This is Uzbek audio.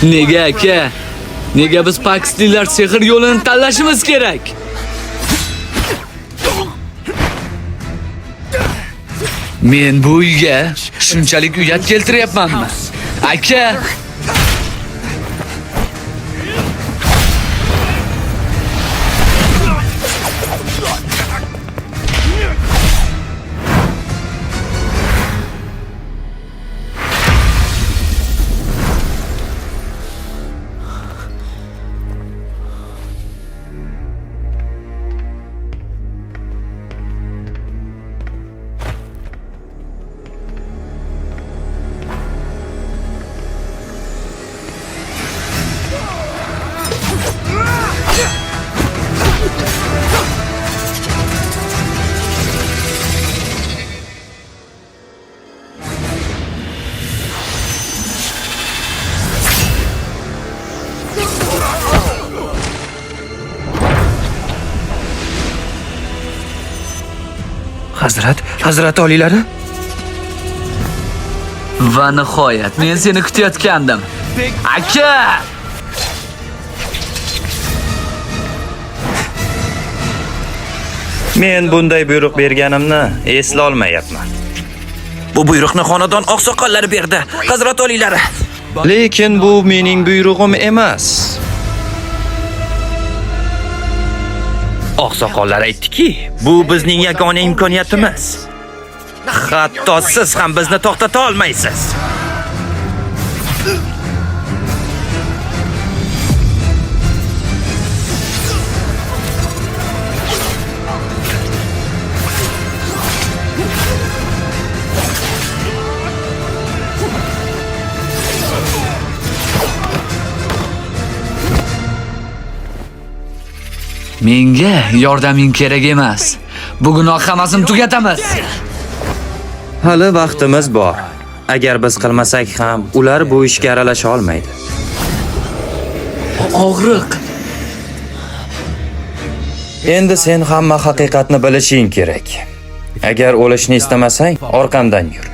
Nega aka? Nega biz Pakistlilar sehr yo'lini tanlashimiz kerak? Men bu uyga shunchalik uyat keltiryapmanmi? Aka, Hazrat oliylari. va nihoyat men seni kutayotgandim. Aka! Men bunday buyruq berganimni esla olmayapman. Bu buyruqni xonadon oqsoqollari berdi, Hazrat oliylari. Lekin bu mening buyrug'im emas. Oqsoqollar aytdiki, bu bizning yagona imkoniyatimiz. Hatto siz ham bizni to'xtata olmaysiz. Menga yordaming kerak emas. Bugunoq hammasini tugatamiz. Hali vaqtimiz bor. Agar biz qilmasak ham, ular bu ishga aralasha olmaydi. Og'riq. Endi sen hamma haqiqatni bilishing kerak. Agar o'lishni istamasang, orqamdan yur.